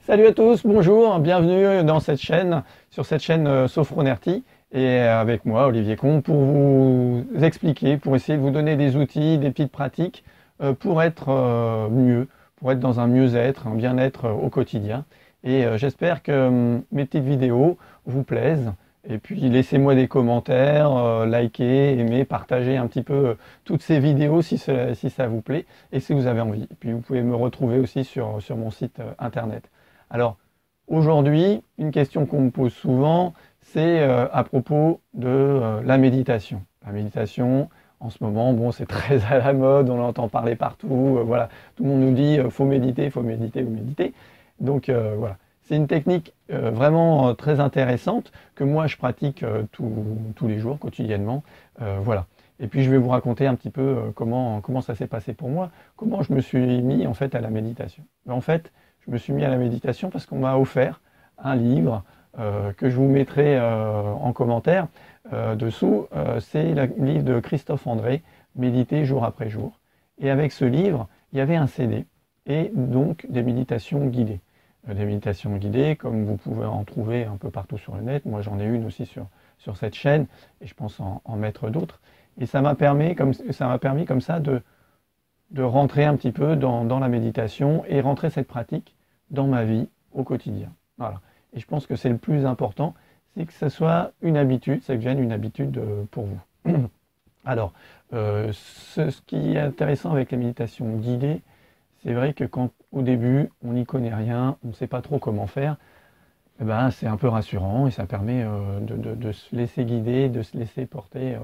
Salut à tous, bonjour, bienvenue dans cette chaîne, sur cette chaîne Sophronerty et avec moi Olivier Combe pour vous expliquer, pour essayer de vous donner des outils, des petites pratiques pour être mieux, pour être dans un mieux-être, un bien-être au quotidien. Et j'espère que mes petites vidéos vous plaisent. Et puis laissez-moi des commentaires, likez, aimez, partagez un petit peu toutes ces vidéos si ça vous plaît et si vous avez envie. Et puis vous pouvez me retrouver aussi sur mon site internet. Alors, aujourd'hui, une question qu'on me pose souvent, c'est à propos de la méditation. La méditation, en ce moment, bon, c'est très à la mode, on entend parler partout, voilà, tout le monde nous dit faut méditer, faut méditer, faut méditer. Donc voilà, c'est une technique vraiment très intéressante que moi je pratique tous les jours, quotidiennement. Voilà. Et puis je vais vous raconter un petit peu comment ça s'est passé pour moi, comment je me suis mis en fait à la méditation. En fait, je me suis mis à la méditation parce qu'on m'a offert un livre que je vous mettrai en commentaire dessous. C'est le livre de Christophe André, Méditer jour après jour. Et avec ce livre, il y avait un CD et donc des méditations guidées. Des méditations guidées, comme vous pouvez en trouver un peu partout sur le net. Moi, j'en ai une aussi sur cette chaîne et je pense en mettre d'autres. Et ça m'a permis comme ça de rentrer un petit peu dans la méditation et rentrer cette pratique dans ma vie au quotidien. Voilà. Et je pense que c'est le plus important, c'est que ça soit une habitude, ça devienne une habitude pour vous. Alors, ce qui est intéressant avec la méditation guidée, c'est vrai que quand au début on n'y connaît rien, on ne sait pas trop comment faire, eh ben, c'est un peu rassurant et ça permet de se laisser guider, de se laisser porter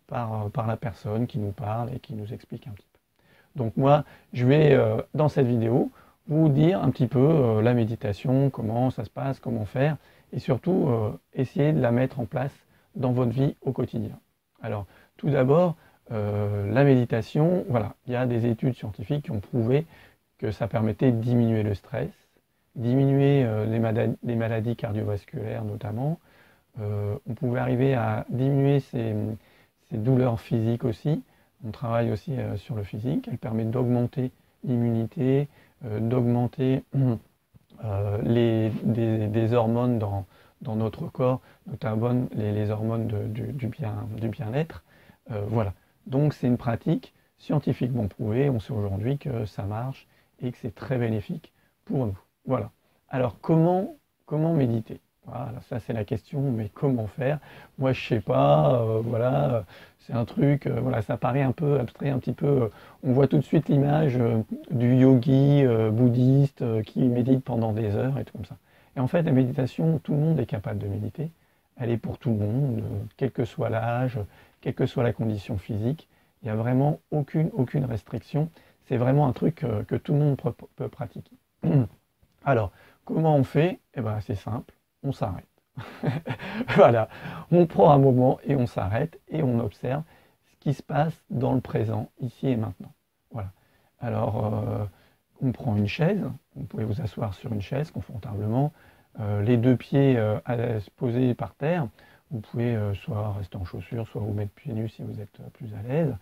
par la personne qui nous parle et qui nous explique un petit peu. Donc moi, je vais, dans cette vidéo, vous dire un petit peu la méditation, comment ça se passe, comment faire, et surtout essayer de la mettre en place dans votre vie au quotidien. Alors, tout d'abord, la méditation, voilà, il y a des études scientifiques qui ont prouvé que ça permettait de diminuer le stress, diminuer les maladies cardiovasculaires notamment. On pouvait arriver à diminuer ces douleurs physiques aussi. On travaille aussi sur le physique. Elle permet d'augmenter l'immunité, d'augmenter des hormones dans notre corps, notamment les hormones du bien-être. Voilà. Donc c'est une pratique scientifiquement prouvée. On sait aujourd'hui que ça marche et que c'est très bénéfique pour nous. Voilà. Alors comment méditer? Voilà, ça c'est la question, mais comment faire? Moi je sais pas, voilà, c'est un truc, voilà, ça paraît un peu abstrait, un petit peu, on voit tout de suite l'image du yogi bouddhiste qui médite pendant des heures et tout comme ça. Et en fait la méditation, tout le monde est capable de méditer, elle est pour tout le monde, quel que soit l'âge, quelle que soit la condition physique, il n'y a vraiment aucune restriction, c'est vraiment un truc que tout le monde peut pratiquer. Alors, comment on fait? Eh bien, c'est simple, on s'arrête. Voilà, on prend un moment et on s'arrête et on observe ce qui se passe dans le présent, ici et maintenant. Voilà. Alors, on prend une chaise, vous pouvez vous asseoir sur une chaise confortablement, les deux pieds se poser par terre. Vous pouvez soit rester en chaussures, soit vous mettre pieds nus si vous êtes plus à l'aise.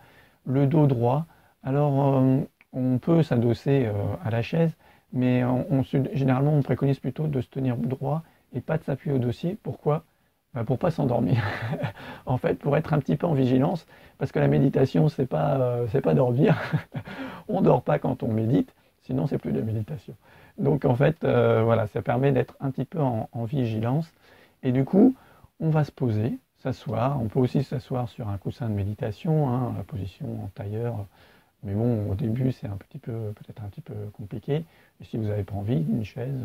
Le dos droit. Alors, on peut s'adosser à la chaise, mais généralement, on préconise plutôt de se tenir droit et pas de s'appuyer au dossier. Pourquoi? Bah, pour pas s'endormir. En fait, pour être un petit peu en vigilance, parce que la méditation, c'est pas dormir. On dort pas quand on médite, sinon c'est plus de méditation. Donc en fait, voilà, ça permet d'être un petit peu en vigilance. Et du coup, on va se poser, s'asseoir. On peut aussi s'asseoir sur un coussin de méditation, hein, la position en tailleur. Mais bon, au début, c'est peut-être un petit peu compliqué. Et si vous n'avez pas envie d'une chaise,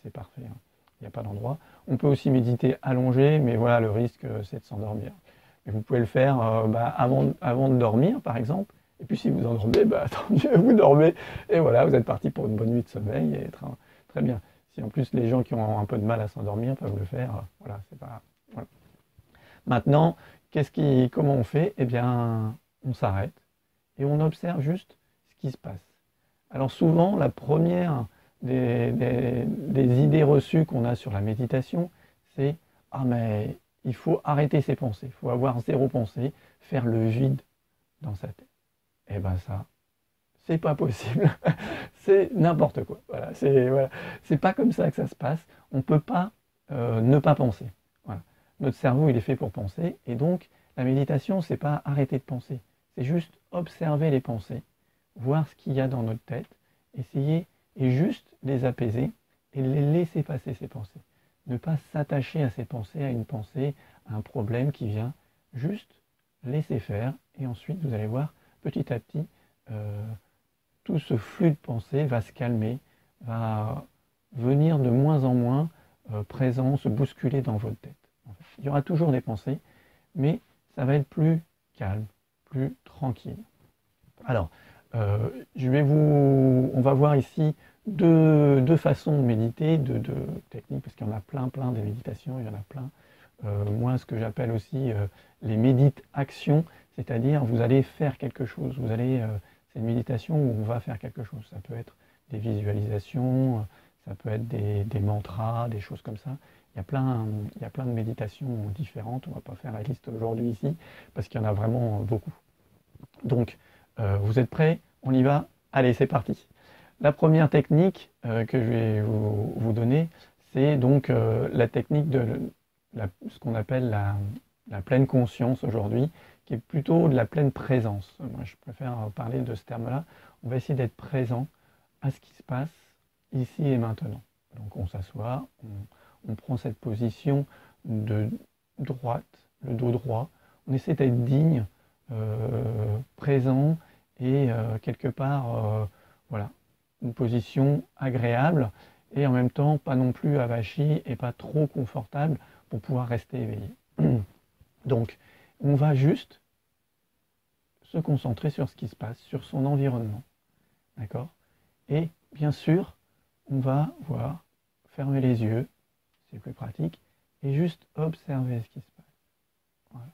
c'est parfait, hein. Il n'y a pas d'endroit. On peut aussi méditer allongé, mais voilà, le risque, c'est de s'endormir. Mais vous pouvez le faire avant de dormir, par exemple. Et puis si vous endormez, bah, tant mieux, vous dormez. Et voilà, vous êtes parti pour une bonne nuit de sommeil. Et très bien. Si en plus les gens qui ont un peu de mal à s'endormir peuvent le faire, voilà, c'est pas. Voilà. Maintenant, comment on fait? Eh bien, on s'arrête et on observe juste ce qui se passe. Alors souvent, la première des idées reçues qu'on a sur la méditation, c'est « Ah mais il faut arrêter ses pensées, il faut avoir zéro pensée, faire le vide dans sa tête. » Eh bien ça, c'est pas possible, c'est n'importe quoi. Voilà, c'est pas comme ça que ça se passe. On ne peut pas ne pas penser. Voilà. Notre cerveau, il est fait pour penser, et donc la méditation, c'est pas arrêter de penser, c'est juste observer les pensées, voir ce qu'il y a dans notre tête, essayer et juste les apaiser et les laisser passer ces pensées. Ne pas s'attacher à ces pensées, à une pensée, à un problème qui vient, juste laisser faire, et ensuite vous allez voir petit à petit tout ce flux de pensée va se calmer, va venir de moins en moins présent, se bousculer dans votre tête. En fait, il y aura toujours des pensées, mais ça va être plus calme, plus tranquille. Alors, on va voir ici deux façons de méditer, deux techniques, parce qu'il y en a plein des méditations, il y en a plein. Moi, ce que j'appelle aussi les méditations, c'est-à-dire vous allez faire quelque chose, c'est une méditation où on va faire quelque chose. Ça peut être des visualisations, ça peut être des mantras, des choses comme ça. Il y a plein de méditations différentes. On ne va pas faire la liste aujourd'hui ici, parce qu'il y en a vraiment beaucoup. Donc, vous êtes prêts? On y va? Allez, c'est parti. La première technique que je vais vous donner, c'est donc la technique de ce qu'on appelle la pleine conscience aujourd'hui, qui est plutôt de la pleine présence. Moi, je préfère parler de ce terme-là. On va essayer d'être présent à ce qui se passe ici et maintenant. Donc, on s'assoit, on prend cette position de droite, le dos droit. On essaie d'être digne, présent et quelque part, voilà, une position agréable et en même temps pas non plus avachie et pas trop confortable pour pouvoir rester éveillé. Donc, on va juste se concentrer sur ce qui se passe, sur son environnement. D'accord? Et bien sûr, on va voir, fermer les yeux, c'est plus pratique, et juste observer ce qui se passe. Voilà.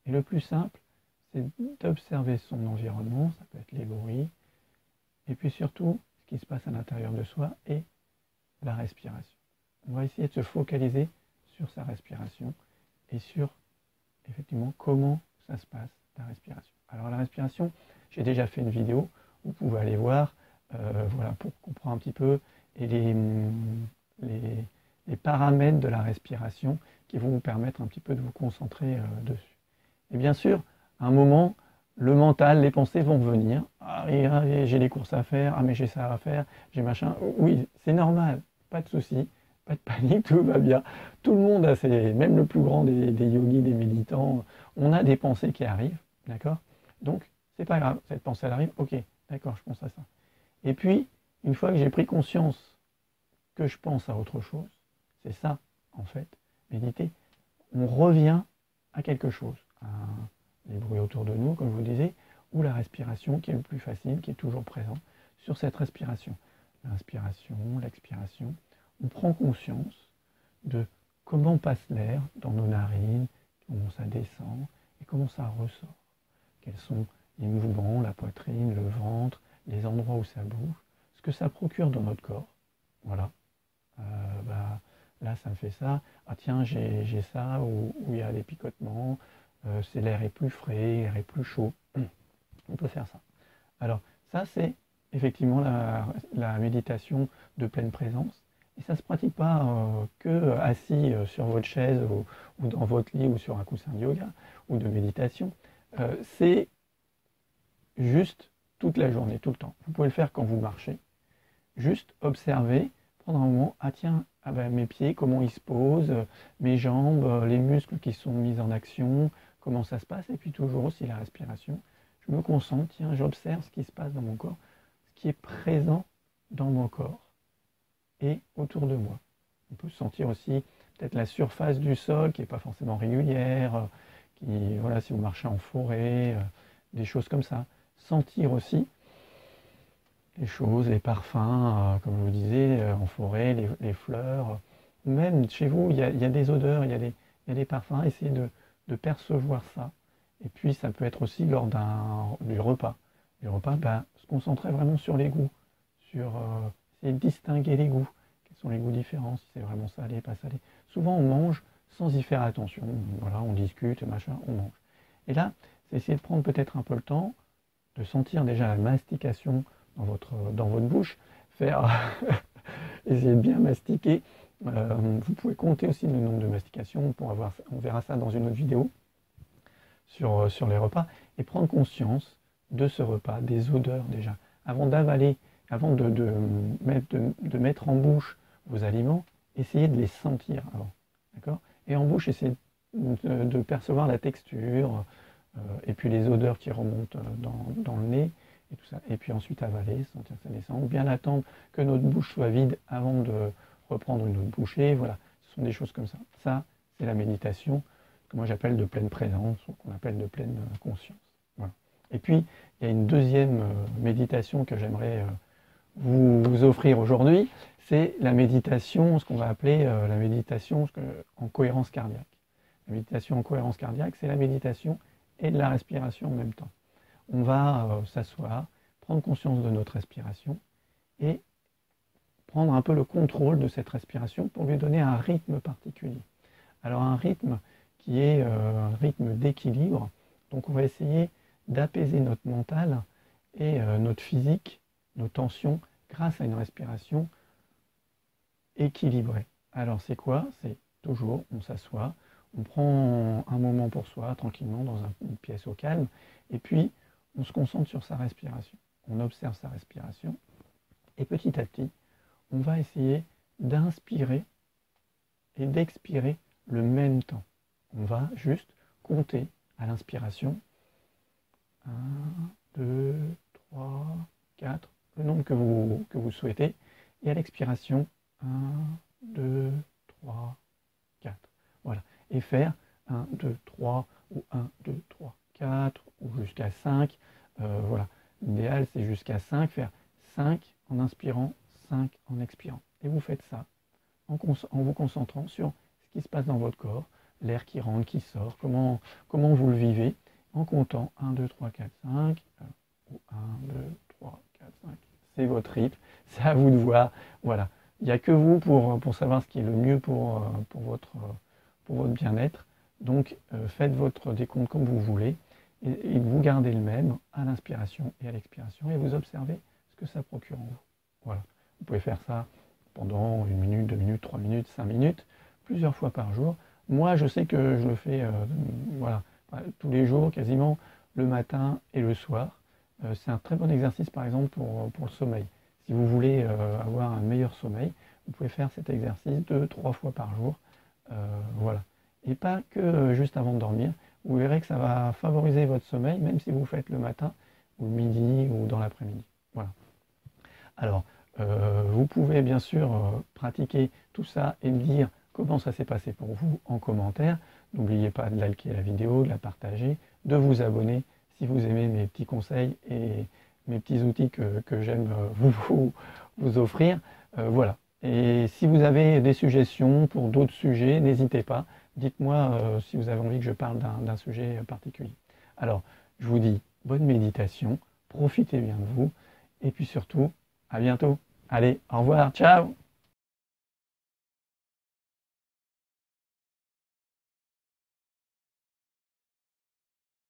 Et le plus simple, c'est d'observer son environnement, ça peut être les bruits, et puis surtout ce qui se passe à l'intérieur de soi et la respiration. On va essayer de se focaliser sur sa respiration et sur effectivement comment ça se passe, la respiration. Alors la respiration, j'ai déjà fait une vidéo, vous pouvez aller voir, voilà, pour comprendre un petit peu et les paramètres de la respiration qui vont vous permettre un petit peu de vous concentrer dessus. Et bien sûr, à un moment, le mental, les pensées vont venir. Ah, j'ai des courses à faire, ah mais j'ai ça à faire, j'ai machin. Oui, c'est normal, pas de souci, pas de panique, tout va bien. Tout le monde a même le plus grand des yogis, des méditants, on a des pensées qui arrivent, d'accord? Donc, c'est pas grave, cette pensée elle arrive, ok, d'accord, je pense à ça. Et puis, une fois que j'ai pris conscience que je pense à autre chose, c'est ça, en fait, méditer, on revient à quelque chose, à les bruits autour de nous, comme je vous disais, ou la respiration qui est le plus facile, qui est toujours présent sur cette respiration. L'inspiration, l'expiration, on prend conscience de comment passe l'air dans nos narines, comment ça descend et comment ça ressort. Quels sont les mouvements, la poitrine, le ventre, les endroits où ça bouge, ce que ça procure dans notre corps. Voilà. Là, ça me fait ça. Ah tiens, j'ai ça, où il y a des picotements, l'air est plus frais, l'air est plus chaud. On peut faire ça. Alors, ça, c'est effectivement la méditation de pleine présence. Et ça ne se pratique pas que assis sur votre chaise ou dans votre lit ou sur un coussin de yoga ou de méditation. C'est juste toute la journée, tout le temps. Vous pouvez le faire quand vous marchez. Juste observer, prendre un moment, ah tiens, ah ben, mes pieds, comment ils se posent, mes jambes, les muscles qui sont mis en action, comment ça se passe, et puis toujours aussi la respiration. Je me concentre, tiens, j'observe ce qui se passe dans mon corps, ce qui est présent dans mon corps et autour de moi. On peut sentir aussi peut-être la surface du sol qui n'est pas forcément régulière, voilà, si vous marchez en forêt, des choses comme ça. Sentir aussi les choses, les parfums, comme je vous disais, en forêt, les fleurs. Même chez vous, il y a des odeurs, il y a des parfums. Essayez de percevoir ça. Et puis, ça peut être aussi lors du repas. Du repas, se concentrer vraiment sur les goûts, essayer de distinguer les goûts. Quels sont les goûts différents, si c'est vraiment salé, pas salé. Souvent, on mange sans y faire attention. Voilà, on discute, machin, on mange. Et là, c'est essayer de prendre peut-être un peu le temps de sentir déjà la mastication dans votre bouche, essayer de bien mastiquer. Vous pouvez compter aussi le nombre de mastications, on verra ça dans une autre vidéo sur les repas, et prendre conscience de ce repas, des odeurs déjà. Avant d'avaler, avant de mettre en bouche vos aliments, essayez de les sentir avant. D'accord ? Et en bouche, essayez de percevoir la texture, et puis les odeurs qui remontent dans le nez, et tout ça. Et puis ensuite avaler, sentir que ça descend, ou bien attendre que notre bouche soit vide avant de reprendre une autre bouchée. Voilà, ce sont des choses comme ça. Ça, c'est la méditation que moi j'appelle de pleine présence, ou qu'on appelle de pleine conscience. Voilà. Et puis, il y a une deuxième méditation que j'aimerais vous offrir aujourd'hui, c'est la méditation, ce qu'on va appeler la méditation en cohérence cardiaque. La méditation en cohérence cardiaque, c'est la méditation et de la respiration en même temps. On va s'asseoir, prendre conscience de notre respiration et prendre un peu le contrôle de cette respiration pour lui donner un rythme particulier. Alors un rythme qui est un rythme d'équilibre, donc on va essayer d'apaiser notre mental et notre physique, nos tensions, grâce à une respiration équilibrée. Alors c'est quoi? C'est toujours, on s'assoit, on prend un moment pour soi, tranquillement, dans une pièce au calme, et puis on se concentre sur sa respiration. On observe sa respiration, et petit à petit, on va essayer d'inspirer et d'expirer le même temps. On va juste compter à l'inspiration 1, 2, 3, 4, le nombre que vous souhaitez, et à l'expiration 1, 2, 3, 4. Voilà. Et faire 1, 2, 3, ou 1, 2, 3, 4, ou jusqu'à 5. Voilà. L'idéal, c'est jusqu'à 5, faire 5 en inspirant, 5 en expirant. Et vous faites ça en vous concentrant sur ce qui se passe dans votre corps, l'air qui rentre, qui sort, comment vous le vivez, en comptant 1, 2, 3, 4, 5, ou 1, 2, 3, 4, 5. C'est votre rythme, c'est à vous de voir. Voilà. Il n'y a que vous pour savoir ce qui est le mieux pour votre bien-être. Donc, faites votre décompte comme vous voulez, et vous gardez le même à l'inspiration et à l'expiration, et vous observez ce que ça procure en vous. Voilà. Vous pouvez faire ça pendant 1 minute, 2 minutes, 3 minutes, 5 minutes, plusieurs fois par jour. Moi, je sais que je le fais voilà, tous les jours, quasiment le matin et le soir. C'est un très bon exercice, par exemple, pour le sommeil. Si vous voulez avoir un meilleur sommeil, vous pouvez faire cet exercice 2-3 fois par jour. Voilà. Et pas que juste avant de dormir. Vous verrez que ça va favoriser votre sommeil, même si vous le faites le matin, ou le midi, ou dans l'après-midi. Voilà. Alors, vous pouvez bien sûr pratiquer tout ça et me dire comment ça s'est passé pour vous en commentaire. N'oubliez pas de liker la vidéo, de la partager, de vous abonner si vous aimez mes petits conseils et mes petits outils que j'aime vous offrir. Voilà. Et si vous avez des suggestions pour d'autres sujets, n'hésitez pas. Dites-moi si vous avez envie que je parle d'un sujet particulier. Alors, je vous dis bonne méditation, profitez bien de vous, et puis surtout, à bientôt. Allez, au revoir, ciao!